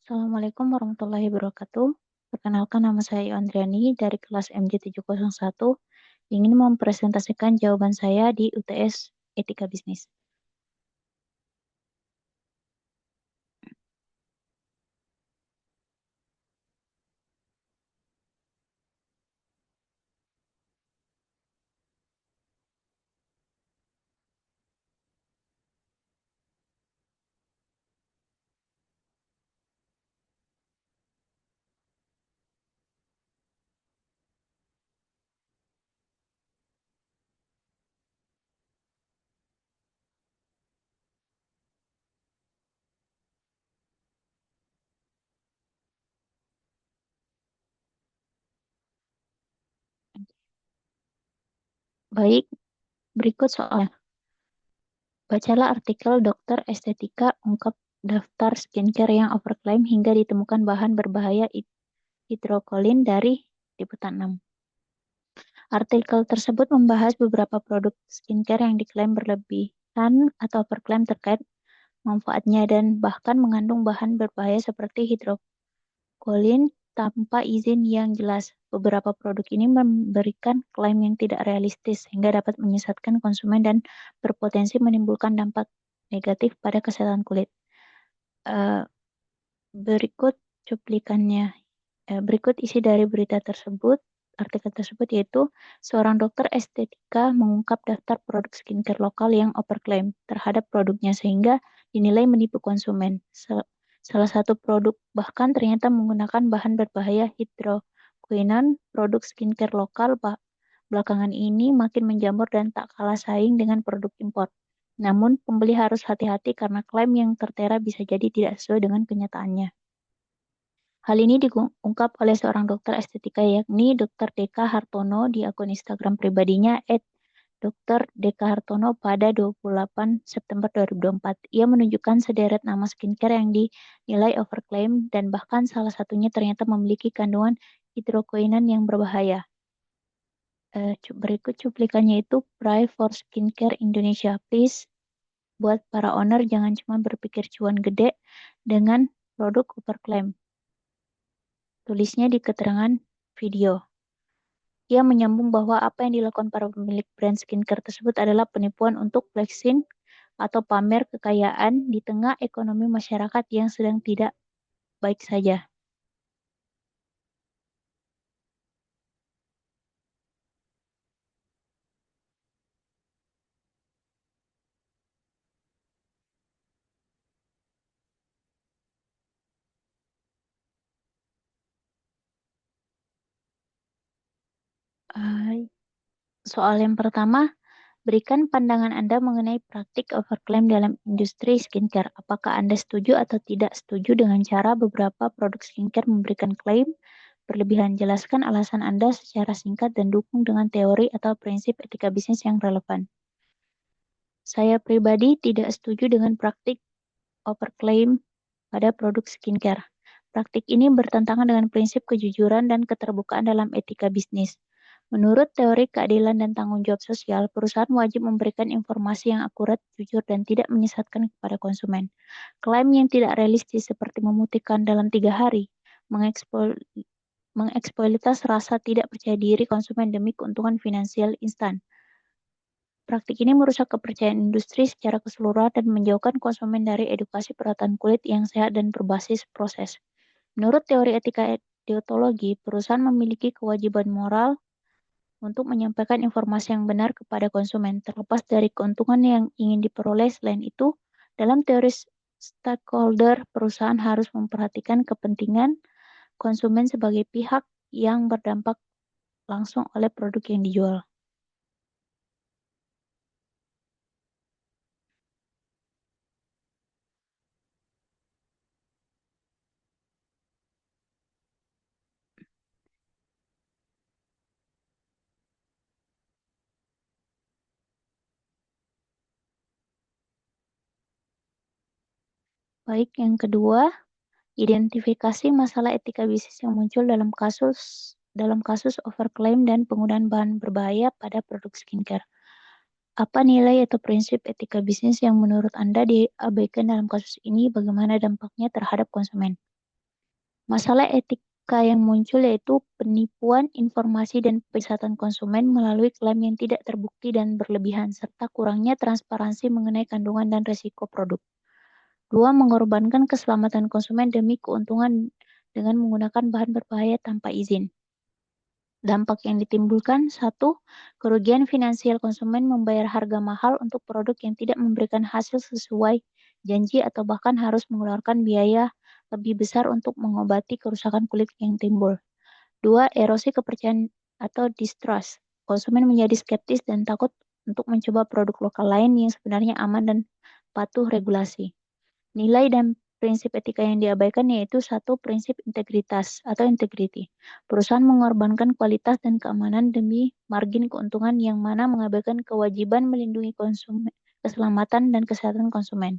Assalamualaikum warahmatullahi wabarakatuh. Perkenalkan nama saya Andriani dari kelas MJ701. Ingin mempresentasikan jawaban saya di UTS Etika Bisnis. Baik, berikut soalnya. Bacalah artikel Dokter Estetika ungkap daftar skincare yang overclaim hingga ditemukan bahan berbahaya hidrokolin dari Liputan 6. Artikel tersebut membahas beberapa produk skincare yang diklaim berlebihan atau overclaim terkait manfaatnya dan bahkan mengandung bahan berbahaya seperti hidrokolin tanpa izin yang jelas. Beberapa produk ini memberikan klaim yang tidak realistis sehingga dapat menyesatkan konsumen dan berpotensi menimbulkan dampak negatif pada kesehatan kulit. Eh, berikut cuplikannya. Berikut isi dari berita tersebut, artikel tersebut yaitu seorang dokter estetika mengungkap daftar produk skincare lokal yang overclaim terhadap produknya sehingga dinilai menipu konsumen. Salah satu produk bahkan ternyata menggunakan bahan berbahaya hidroquinon. Produk skincare lokal belakangan ini makin menjamur dan tak kalah saing dengan produk impor. Namun, pembeli harus hati-hati karena klaim yang tertera bisa jadi tidak sesuai dengan kenyataannya. Hal ini diungkap oleh seorang dokter estetika yakni Dr. Deka Hartono di akun Instagram pribadinya @Dr. Deka Hartono pada 28 September 2024. Ia menunjukkan sederet nama skincare yang dinilai overclaim dan bahkan salah satunya ternyata memiliki kandungan hidroquinon yang berbahaya. Berikut cuplikannya itu Pray for Skincare Indonesia. Please, buat para owner jangan cuma berpikir cuan gede dengan produk overclaim. Tulisnya di keterangan video. Ia menyambung bahwa apa yang dilakukan para pemilik brand skincare tersebut adalah penipuan untuk flexing atau pamer kekayaan di tengah ekonomi masyarakat yang sedang tidak baik saja. Uh, Soal yang pertama, berikan pandangan Anda mengenai praktik overclaim dalam industri skincare. Apakah Anda setuju atau tidak setuju dengan cara beberapa produk skincare memberikan klaim berlebihan? Jelaskan alasan Anda secara singkat dan dukung dengan teori atau prinsip etika bisnis yang relevan. Saya pribadi tidak setuju dengan praktik overclaim pada produk skincare. Praktik ini bertentangan dengan prinsip kejujuran dan keterbukaan dalam etika bisnis. Menurut teori keadilan dan tanggung jawab sosial, perusahaan wajib memberikan informasi yang akurat, jujur, dan tidak menyesatkan kepada konsumen. Klaim yang tidak realistis seperti memutihkan dalam 3 hari, mengeksploitasi rasa tidak percaya diri konsumen demi keuntungan finansial instan. Praktik ini merusak kepercayaan industri secara keseluruhan dan menjauhkan konsumen dari edukasi perawatan kulit yang sehat dan berbasis proses. Menurut teori etika deontologi, perusahaan memiliki kewajiban moral untuk menyampaikan informasi yang benar kepada konsumen, terlepas dari keuntungan yang ingin diperoleh. Selain itu, dalam teori stakeholder, perusahaan harus memperhatikan kepentingan konsumen sebagai pihak yang berdampak langsung oleh produk yang dijual. Baik, yang kedua, identifikasi masalah etika bisnis yang muncul dalam kasus overclaim dan penggunaan bahan berbahaya pada produk skincare. Apa nilai atau prinsip etika bisnis yang menurut Anda diabaikan dalam kasus ini? Bagaimana dampaknya terhadap konsumen? Masalah etika yang muncul yaitu penipuan informasi dan penyesatan konsumen melalui klaim yang tidak terbukti dan berlebihan, serta kurangnya transparansi mengenai kandungan dan risiko produk. Dua, mengorbankan keselamatan konsumen demi keuntungan dengan menggunakan bahan berbahaya tanpa izin. Dampak yang ditimbulkan, satu, kerugian finansial konsumen membayar harga mahal untuk produk yang tidak memberikan hasil sesuai janji atau bahkan harus mengeluarkan biaya lebih besar untuk mengobati kerusakan kulit yang timbul. Dua, erosi kepercayaan atau distrust. Konsumen menjadi skeptis dan takut untuk mencoba produk lokal lain yang sebenarnya aman dan patuh regulasi. Nilai dan prinsip etika yang diabaikan yaitu satu, prinsip integritas atau integrity. Perusahaan mengorbankan kualitas dan keamanan demi margin keuntungan yang mana mengabaikan kewajiban melindungi konsumen, keselamatan dan kesehatan konsumen.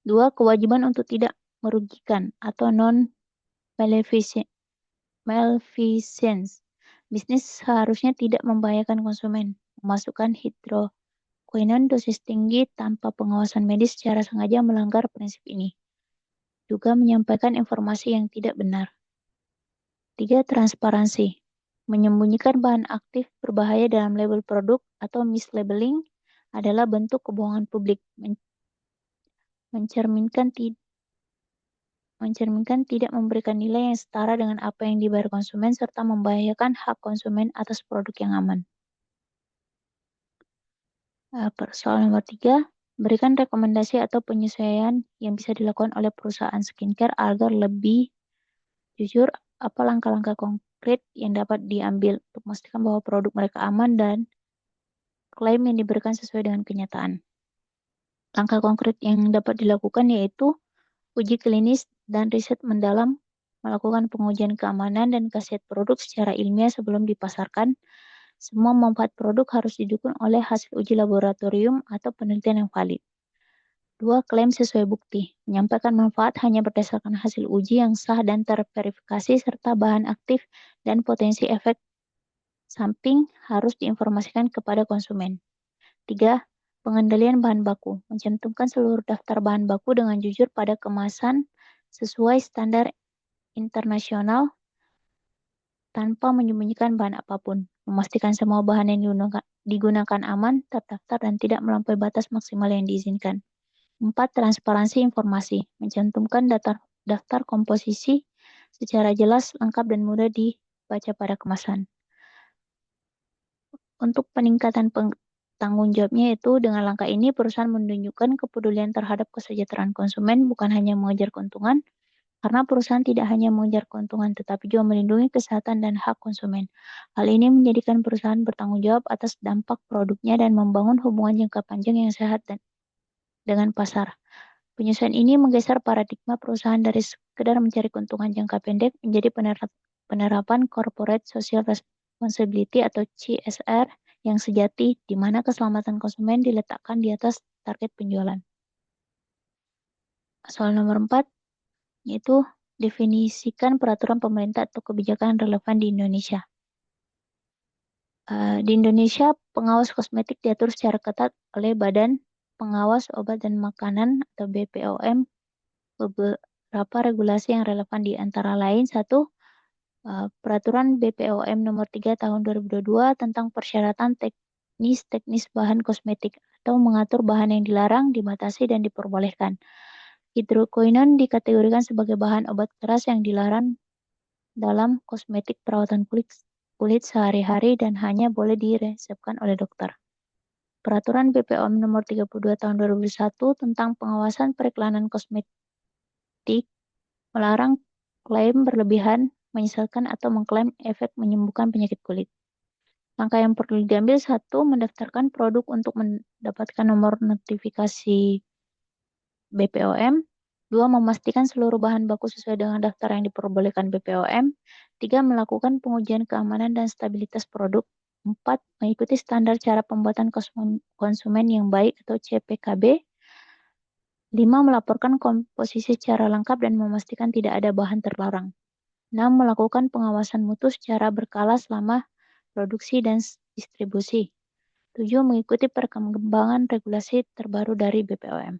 Dua, kewajiban untuk tidak merugikan atau non-malfeasance. Bisnis seharusnya tidak membahayakan konsumen, memasukkan hidroquinone dosis tinggi tanpa pengawasan medis secara sengaja melanggar prinsip ini. Juga menyampaikan informasi yang tidak benar. Tiga, transparansi. Menyembunyikan bahan aktif berbahaya dalam label produk atau mislabeling adalah bentuk kebohongan publik, mencerminkan tidak memberikan nilai yang setara dengan apa yang dibayar konsumen serta membahayakan hak konsumen atas produk yang aman. Soal nomor 3, berikan rekomendasi atau penyesuaian yang bisa dilakukan oleh perusahaan skincare agar lebih jujur. Apa langkah-langkah konkret yang dapat diambil untuk memastikan bahwa produk mereka aman dan klaim yang diberikan sesuai dengan kenyataan. Langkah konkret yang dapat dilakukan yaitu uji klinis dan riset mendalam, melakukan pengujian keamanan dan khasiat produk secara ilmiah sebelum dipasarkan. Semua manfaat produk harus didukung oleh hasil uji laboratorium atau penelitian yang valid. Dua, klaim sesuai bukti. Menyampaikan manfaat hanya berdasarkan hasil uji yang sah dan terverifikasi serta bahan aktif dan potensi efek samping harus diinformasikan kepada konsumen. Tiga, pengendalian bahan baku. Mencantumkan seluruh daftar bahan baku dengan jujur pada kemasan sesuai standar internasional tanpa menyembunyikan bahan apapun. Memastikan semua bahan yang digunakan aman, terdaftar, dan tidak melampaui batas maksimal yang diizinkan. 4. Transparansi informasi. Mencantumkan daftar komposisi secara jelas, lengkap, dan mudah dibaca pada kemasan. Untuk peningkatan tanggung jawabnya yaitu dengan langkah ini perusahaan menunjukkan kepedulian terhadap kesejahteraan konsumen bukan hanya mengejar keuntungan, karena perusahaan tidak hanya mengejar keuntungan tetapi juga melindungi kesehatan dan hak konsumen. Hal ini menjadikan perusahaan bertanggung jawab atas dampak produknya dan membangun hubungan jangka panjang yang sehat dengan pasar. Penyesuaian ini menggeser paradigma perusahaan dari sekedar mencari keuntungan jangka pendek menjadi penerapan corporate social responsibility atau CSR yang sejati, di mana keselamatan konsumen diletakkan di atas target penjualan. Soal nomor 4, yaitu definisikan peraturan pemerintah atau kebijakan relevan di Indonesia. Di Indonesia, pengawas kosmetik diatur secara ketat oleh Badan Pengawas Obat dan Makanan atau BPOM. Beberapa regulasi yang relevan di antara lain, satu, Peraturan BPOM nomor 3 tahun 2022 tentang persyaratan teknis bahan kosmetik atau mengatur bahan yang dilarang, dibatasi, dan diperbolehkan. Hidroquinone dikategorikan sebagai bahan obat keras yang dilarang dalam kosmetik perawatan kulit sehari-hari dan hanya boleh diresepkan oleh dokter. Peraturan BPOM nomor 32 tahun 2001 tentang pengawasan periklanan kosmetik melarang klaim berlebihan, menyesatkan atau mengklaim efek menyembuhkan penyakit kulit. Langkah yang perlu diambil, satu, mendaftarkan produk untuk mendapatkan nomor notifikasi BPOM. Dua, memastikan seluruh bahan baku sesuai dengan daftar yang diperbolehkan BPOM. Tiga, melakukan pengujian keamanan dan stabilitas produk. Empat, mengikuti standar cara pembuatan konsumen yang baik atau CPKB. 5. Melaporkan komposisi secara lengkap dan memastikan tidak ada bahan terlarang. 6. Melakukan pengawasan mutu secara berkala selama produksi dan distribusi. 7. Mengikuti perkembangan regulasi terbaru dari BPOM.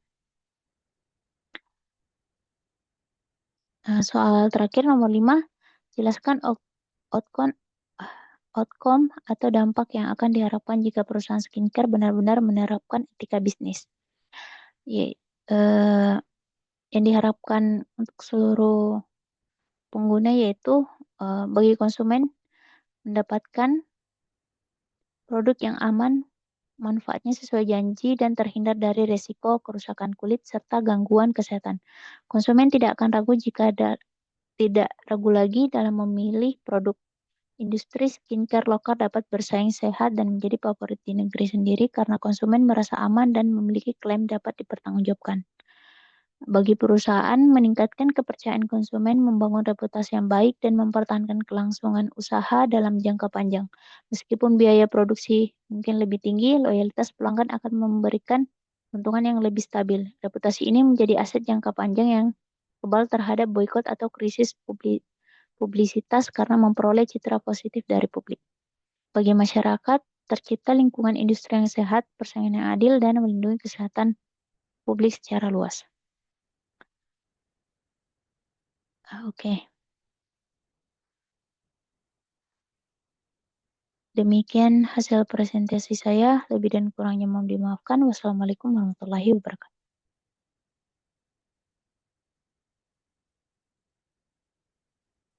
Soal terakhir nomor 5, jelaskan outcome, outcome atau dampak yang akan diharapkan jika perusahaan skincare benar-benar menerapkan etika bisnis. Yang diharapkan untuk seluruh pengguna yaitu bagi konsumen mendapatkan produk yang aman, manfaatnya sesuai janji, dan terhindar dari resiko kerusakan kulit serta gangguan kesehatan. Konsumen tidak akan ragu jika tidak ragu lagi dalam memilih produk. Industri skincare lokal dapat bersaing sehat dan menjadi favorit di negeri sendiri karena konsumen merasa aman dan memiliki klaim dapat dipertanggungjawabkan. Bagi perusahaan, meningkatkan kepercayaan konsumen, membangun reputasi yang baik, dan mempertahankan kelangsungan usaha dalam jangka panjang. Meskipun biaya produksi mungkin lebih tinggi, loyalitas pelanggan akan memberikan keuntungan yang lebih stabil. Reputasi ini menjadi aset jangka panjang yang kebal terhadap boikot atau krisis publisitas karena memperoleh citra positif dari publik. Bagi masyarakat, tercipta lingkungan industri yang sehat, persaingan yang adil, dan melindungi kesehatan publik secara luas. Oke. Demikian hasil presentasi saya. Lebih dan kurangnya mohon dimaafkan. Wassalamualaikum warahmatullahi wabarakatuh.